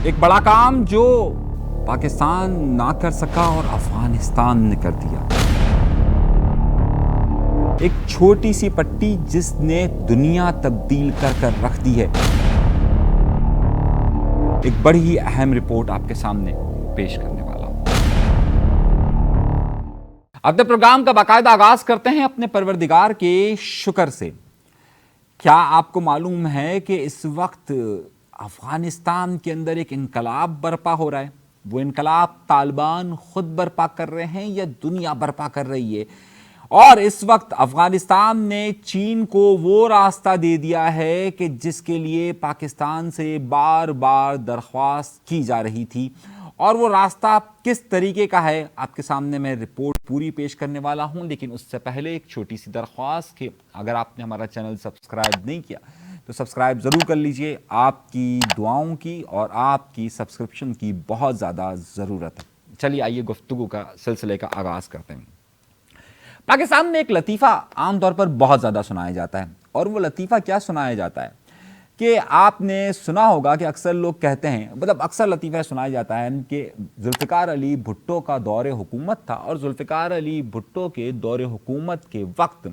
ایک بڑا کام جو پاکستان نہ کر سکا اور افغانستان نے کر دیا. ایک چھوٹی سی پٹی جس نے دنیا تبدیل کر رکھ دی ہے. ایک بڑی ہی اہم رپورٹ آپ کے سامنے پیش کرنے والا ہوں. اپنے پروگرام کا باقاعدہ آغاز کرتے ہیں اپنے پروردگار کے شکر سے. کیا آپ کو معلوم ہے کہ اس وقت افغانستان کے اندر ایک انقلاب برپا ہو رہا ہے؟ وہ انقلاب طالبان خود برپا کر رہے ہیں یا دنیا برپا کر رہی ہے؟ اور اس وقت افغانستان نے چین کو وہ راستہ دے دیا ہے کہ جس کے لیے پاکستان سے بار بار درخواست کی جا رہی تھی. اور وہ راستہ کس طریقے کا ہے آپ کے سامنے میں رپورٹ پوری پیش کرنے والا ہوں. لیکن اس سے پہلے ایک چھوٹی سی درخواست کہ اگر آپ نے ہمارا چینل سبسکرائب نہیں کیا تو سبسکرائب ضرور کر لیجئے. آپ کی دعاؤں کی اور آپ کی سبسکرپشن کی بہت زیادہ ضرورت ہے. چلیے آئیے گفتگو کا سلسلے کا آغاز کرتے ہیں. پاکستان میں ایک لطیفہ عام طور پر بہت زیادہ سنایا جاتا ہے. اور وہ لطیفہ کیا سنایا جاتا ہے کہ آپ نے سنا ہوگا کہ اکثر لوگ کہتے ہیں، اکثر لطیفہ سنایا جاتا ہے کہ ذوالفقار علی بھٹو کا دور حکومت تھا اور ذوالفقار علی بھٹو کے دور حکومت کے وقت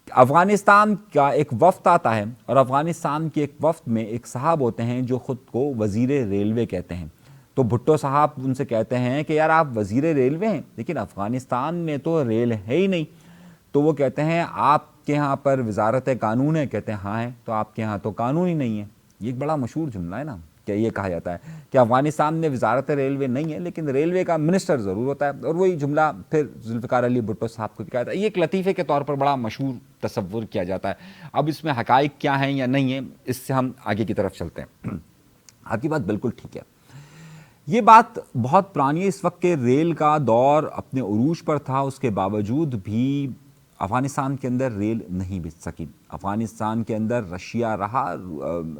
افغانستان کا ایک وفد آتا ہے اور افغانستان کے ایک وفد میں ایک صاحب ہوتے ہیں جو خود کو وزیر ریلوے کہتے ہیں. تو بھٹو صاحب ان سے کہتے ہیں کہ یار آپ وزیر ریلوے ہیں لیکن افغانستان میں تو ریل ہے ہی نہیں. تو وہ کہتے ہیں آپ کے ہاں پر وزارت قانون ہے؟ کہتے ہیں ہاں ہے. تو آپ کے ہاں تو قانون ہی نہیں ہے. یہ ایک بڑا مشہور جملہ ہے نا کہ یہ کہا جاتا ہے کہ افغانستان میں وزارت ریلوے نہیں ہے لیکن ریلوے کا منسٹر ضرور ہوتا ہے. اور وہی جملہ پھر ذوالفقار علی بھٹو صاحب کو کہا جاتا ہے. یہ ایک لطیفے کے طور پر بڑا مشہور تصور کیا جاتا ہے. اب اس میں حقائق کیا ہیں یا نہیں ہیں اس سے ہم آگے کی طرف چلتے ہیں. آپ کی بات بالکل ٹھیک ہے. یہ بات بہت پرانی ہے. اس وقت کے ریل کا دور اپنے عروج پر تھا، اس کے باوجود بھی افغانستان کے اندر ریل نہیں بچ سکی. افغانستان کے اندر رشیا رہا،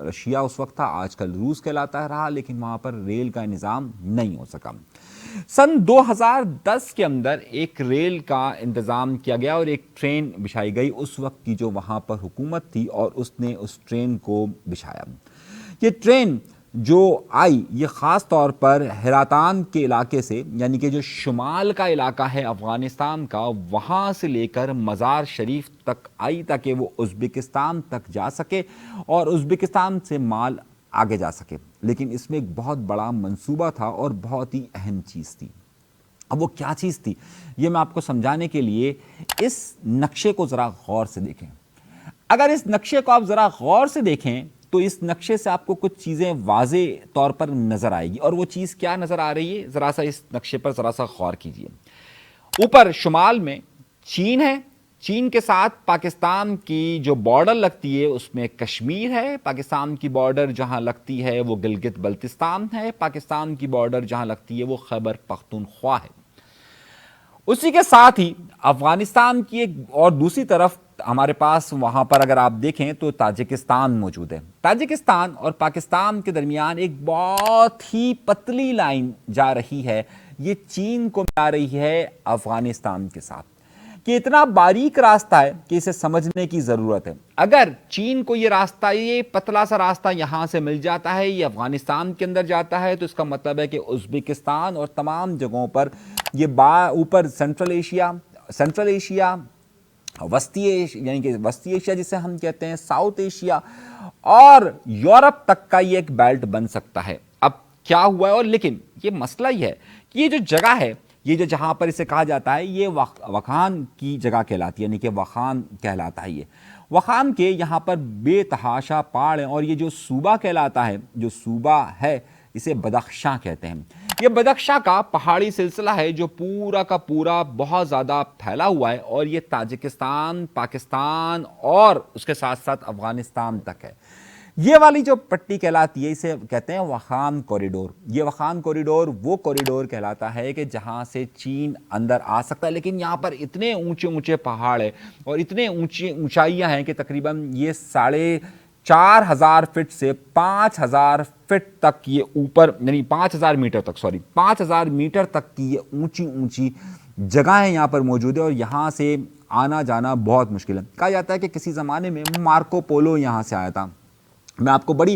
رشیا اس وقت تھا، آج کل روس کہلاتا رہا، لیکن وہاں پر ریل کا نظام نہیں ہو سکا. سن 2010 کے اندر ایک ریل کا انتظام کیا گیا اور ایک ٹرین بچھائی گئی اس وقت کی جو وہاں پر حکومت تھی، اور اس نے اس ٹرین کو بچھایا. یہ ٹرین جو آئی یہ خاص طور پر ہراتان کے علاقے سے، یعنی کہ جو شمال کا علاقہ ہے افغانستان کا، وہاں سے لے کر مزار شریف تک آئی تاکہ وہ ازبکستان تک جا سکے اور ازبکستان سے مال آگے جا سکے. لیکن اس میں ایک بہت بڑا منصوبہ تھا اور بہت ہی اہم چیز تھی. اب وہ کیا چیز تھی یہ میں آپ کو سمجھانے کے لیے اس نقشے کو ذرا غور سے دیکھیں. اگر اس نقشے کو آپ ذرا غور سے دیکھیں تو اس نقشے سے آپ کو کچھ چیزیں واضح طور پر نظر آئے گی. اور وہ چیز کیا نظر آ رہی ہے ذرا سا اس نقشے پر ذرا سا غور کیجئے. اوپر شمال میں چین ہے، چین کے ساتھ پاکستان کی جو بارڈر لگتی ہے اس میں کشمیر ہے، پاکستان کی بارڈر جہاں لگتی ہے وہ گلگت بلتستان ہے، پاکستان کی بارڈر جہاں لگتی ہے وہ خیبر پختونخوا ہے. اسی کے ساتھ ہی افغانستان کی ایک اور دوسری طرف ہمارے پاس وہاں پر اگر آپ دیکھیں تو تاجکستان موجود ہے. تاجکستان اور پاکستان کے درمیان ایک بہت ہی پتلی لائن جا رہی ہے. یہ چین کو ملا رہی ہے افغانستان کے ساتھ. کہ اتنا باریک راستہ ہے کہ اسے سمجھنے کی ضرورت ہے. اگر چین کو یہ راستہ، یہ پتلا سا راستہ یہاں سے مل جاتا ہے، یہ افغانستان کے اندر جاتا ہے، تو اس کا مطلب ہے کہ ازبکستان اور تمام جگہوں پر یہ اوپر سینٹرل ایشیا، وسطی ایشیا یعنی کہ وسطی ایشیا جسے ہم کہتے ہیں، ساؤتھ ایشیا اور یورپ تک کا یہ ایک بیلٹ بن سکتا ہے. اب کیا ہوا ہے؟ اور لیکن یہ مسئلہ یہ ہے کہ یہ جو جگہ ہے، یہ جو جہاں پر اسے کہا جاتا ہے یہ وخان کی جگہ کہلاتی ہے، یعنی کہ وخان کہلاتا ہے. یہ وخان کے یہاں پر بے تحاشا پہاڑ ہیں اور یہ جو صوبہ کہلاتا ہے، جو صوبہ ہے اسے بدخشاں کہتے ہیں. یہ بدخشاں کا پہاڑی سلسلہ ہے جو پورا کا پورا بہت زیادہ پھیلا ہوا ہے اور یہ تاجکستان، پاکستان اور اس کے ساتھ ساتھ افغانستان تک ہے. یہ والی جو پٹی کہلاتی ہے اسے کہتے ہیں وخان کوریڈور. یہ وخان کوریڈور وہ کوریڈور کہلاتا ہے کہ جہاں سے چین اندر آ سکتا ہے. لیکن یہاں پر اتنے اونچے اونچے پہاڑ ہیں اور اتنے اونچائیاں ہیں کہ تقریباً یہ 4,500 فٹ سے 5,000 فٹ تک یہ اوپر، یعنی 5,000 میٹر تک 5,000 میٹر تک کی یہ اونچی اونچی جگہیں یہاں پر موجود ہے اور یہاں سے آنا جانا بہت مشکل ہے. کہا جاتا ہے کہ کسی زمانے میں مارکو پولو یہاں سے آیا تھا. میں آپ کو بڑی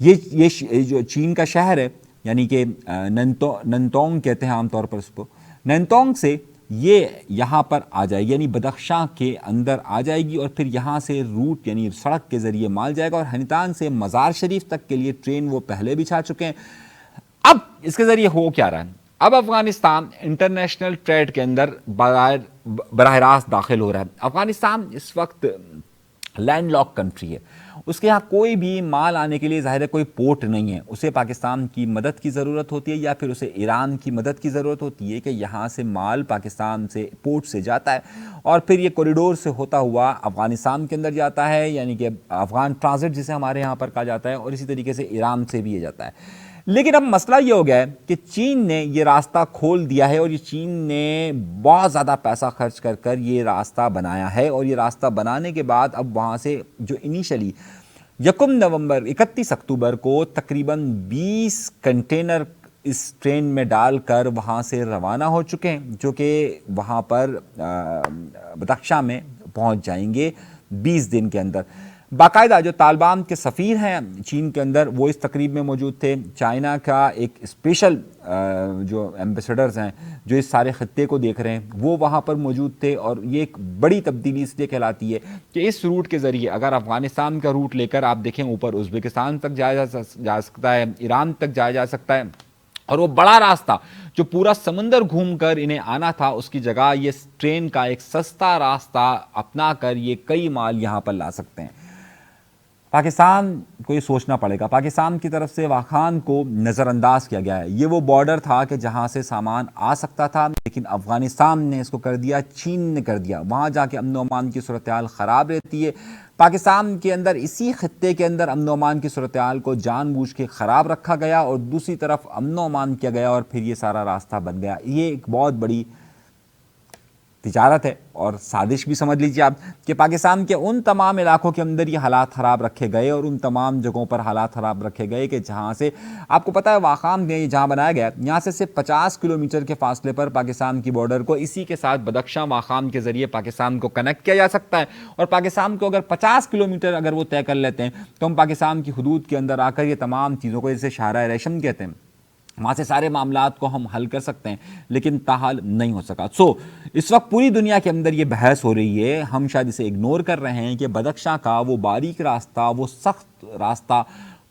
یہ جو چین کا شہر ہے یعنی کہ ننتونگ کہتے ہیں عام طور پر اس کو، ننتونگ سے یہ یہاں پر آ جائے گی، یعنی بدخشاں کے اندر آ جائے گی، اور پھر یہاں سے روٹ یعنی سڑک کے ذریعے مال جائے گا، اور ہنیتان سے مزار شریف تک کے لیے ٹرین وہ پہلے بچھا چکے ہیں۔ اب اس کے ذریعے ہو کیا رہا ہے؟ اب افغانستان انٹرنیشنل ٹریڈ کے اندر براہ راست داخل ہو رہا ہے۔ افغانستان اس وقت لینڈ لاک کنٹری ہے، اس کے یہاں کوئی بھی مال آنے کے لیے ظاہر ہے کوئی پورٹ نہیں ہے، اسے پاکستان کی مدد کی ضرورت ہوتی ہے یا پھر اسے ایران کی مدد کی ضرورت ہوتی ہے کہ یہاں سے مال پاکستان سے پورٹ سے جاتا ہے اور پھر یہ کوریڈور سے ہوتا ہوا افغانستان کے اندر جاتا ہے، یعنی کہ افغان ٹرانزٹ جسے ہمارے یہاں پر کہا جاتا ہے، اور اسی طریقے سے ایران سے بھی یہ جاتا ہے۔ لیکن اب مسئلہ یہ ہو گیا ہے کہ چین نے یہ راستہ کھول دیا ہے، اور یہ چین نے بہت زیادہ پیسہ خرچ کر کر یہ راستہ بنایا ہے، اور یہ راستہ بنانے کے بعد اب وہاں سے جو انیشلی 31 اکتوبر کو تقریباً 20 کنٹینر اس ٹرین میں ڈال کر وہاں سے روانہ ہو چکے ہیں، جو کہ وہاں پر بدخشاں میں پہنچ جائیں گے 20 دن کے اندر۔ باقاعدہ جو طالبان کے سفیر ہیں چین کے اندر وہ اس تقریب میں موجود تھے، چائنا کا ایک اسپیشل جو ایمبیسڈرز ہیں جو اس سارے خطے کو دیکھ رہے ہیں وہ وہاں پر موجود تھے، اور یہ ایک بڑی تبدیلی اس لیے کہلاتی ہے کہ اس روٹ کے ذریعے اگر افغانستان کا روٹ لے کر آپ دیکھیں اوپر ازبکستان تک جایا جا سکتا ہے، ایران تک جایا جا سکتا ہے، اور وہ بڑا راستہ جو پورا سمندر گھوم کر انہیں آنا تھا اس کی جگہ یہ ٹرین کا ایک سستا راستہ اپنا کر یہ کئی مال یہاں پر لا سکتے ہیں۔ پاکستان کو یہ سوچنا پڑے گا، پاکستان کی طرف سے واخان کو نظر انداز کیا گیا ہے، یہ وہ بارڈر تھا کہ جہاں سے سامان آ سکتا تھا، لیکن افغانستان نے اس کو کر دیا، چین نے کر دیا، وہاں جا کے امن و امان کی صورتحال خراب رہتی ہے۔ پاکستان کے اندر اسی خطے کے اندر امن و امان کی صورتحال کو جان بوجھ کے خراب رکھا گیا، اور دوسری طرف امن و امان کیا گیا، اور پھر یہ سارا راستہ بن گیا۔ یہ ایک بہت بڑی تجارت ہے اور سازش بھی سمجھ لیجیے آپ کہ پاکستان کے ان تمام علاقوں کے اندر یہ حالات خراب رکھے گئے، اور ان تمام جگہوں پر حالات خراب رکھے گئے کہ جہاں سے آپ کو پتہ ہے واخان میں جہاں بنایا گیا یہاں سے صرف 50 کلومیٹر کے فاصلے پر پاکستان کی بارڈر کو اسی کے ساتھ بدخشاں واخان کے ذریعے پاکستان کو کنیکٹ کیا جا سکتا ہے، اور پاکستان کو اگر 50 کلومیٹر اگر وہ طے کر لیتے ہیں تو ہم پاکستان کی حدود کے اندر آ کر یہ تمام چیزوں کو جیسے شاہراہ ریشم کہتے ہیں وہاں سے سارے معاملات کو ہم حل کر سکتے ہیں، لیکن تاحال نہیں ہو سکا۔ اس وقت پوری دنیا کے اندر یہ بحث ہو رہی ہے، ہم شاید اسے اگنور کر رہے ہیں کہ بدخشاں کا وہ باریک راستہ، وہ سخت راستہ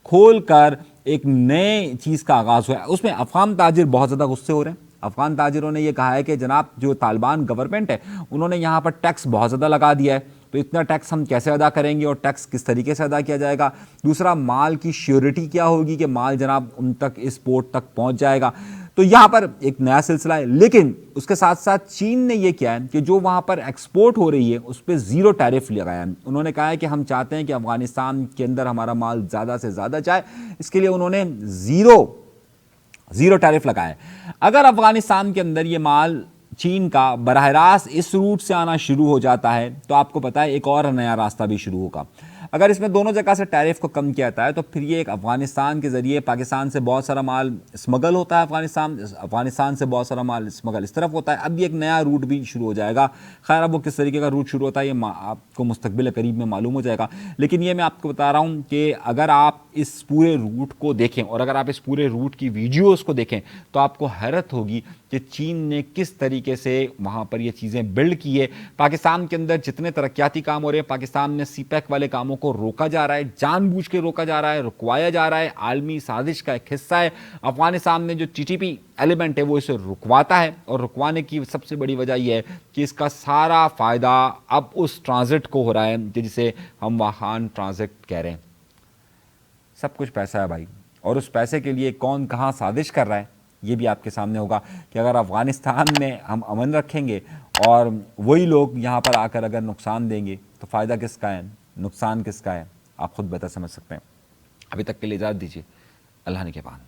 کھول کر ایک نئے چیز کا آغاز ہوا ہے۔ اس میں افغان تاجر بہت زیادہ غصے ہو رہے ہیں۔ افغان تاجروں نے یہ کہا ہے کہ جناب جو طالبان گورنمنٹ ہے انہوں نے یہاں پر ٹیکس بہت زیادہ لگا دیا ہے، تو اتنا ٹیکس ہم کیسے ادا کریں گے اور ٹیکس کس طریقے سے ادا کیا جائے گا؟ دوسرا، مال کی شیورٹی کیا ہوگی کہ مال جناب ان تک اس پورٹ تک پہنچ جائے گا؟ تو یہاں پر ایک نیا سلسلہ ہے، لیکن اس کے ساتھ ساتھ چین نے یہ کیا ہے کہ جو وہاں پر ایکسپورٹ ہو رہی ہے اس پہ 0 ٹیرف لگایا ہے۔ انہوں نے کہا ہے کہ ہم چاہتے ہیں کہ افغانستان کے اندر ہمارا مال زیادہ سے زیادہ جائے، اس کے لیے انہوں نے زیرو ٹیرف لگایا ہے۔ اگر افغانستان کے اندر یہ مال چین کا براہ راست اس روٹ سے آنا شروع ہو جاتا ہے تو آپ کو پتا ہے ایک اور نیا راستہ بھی شروع ہوگا۔ اگر اس میں دونوں جگہ سے ٹیرف کو کم کیا جاتا ہے تو پھر یہ ایک افغانستان کے ذریعے پاکستان سے بہت سارا مال اسمگل ہوتا ہے، افغانستان سے بہت سارا مال اسمگل اس طرف ہوتا ہے۔ اب یہ ایک نیا روٹ بھی شروع ہو جائے گا، خیر اب وہ کس طریقے کا روٹ شروع ہوتا ہے یہ آپ کو مستقبل قریب میں معلوم ہو جائے گا، لیکن یہ میں آپ کو بتا رہا ہوں کہ اگر آپ اس پورے روٹ کو دیکھیں اور اگر آپ اس پورے روٹ کی ویڈیوز کو دیکھیں تو آپ کو حیرت ہوگی کہ چین نے کس طریقے سے وہاں پر یہ چیزیں بلڈ کی ہے۔ پاکستان کے اندر جتنے ترقیاتی کام ہو رہے ہیں پاکستان میں سی پیک والے کاموں کو روکا جا رہا ہے، جان بوجھ کے روکا جا رہا ہے، رکوایا جا رہا ہے، عالمی سازش کا ایک حصہ ہے۔ افغانستان میں جو ٹی ٹی پی ایلیمنٹ ہے وہ اسے رکواتا ہے، اور رکوانے کی سب سے بڑی وجہ یہ ہے کہ اس کا سارا فائدہ اب اس ٹرانزٹ کو ہو رہا ہے جسے ہم واخان ٹرانزٹ کہہ رہے ہیں۔ سب کچھ پیسہ ہے بھائی، اور اس پیسے کے لیے کون کہاں سازش کر رہا ہے یہ بھی آپ کے سامنے ہوگا کہ اگر افغانستان میں ہم امن رکھیں گے اور وہی لوگ یہاں پر آ کر اگر نقصان دیں گے تو فائدہ کس کا ہے، نقصان کس کا ہے، آپ خود بہتر سمجھ سکتے ہیں۔ ابھی تک کے لیے اجازت دیجیے، اللہ نگہبان۔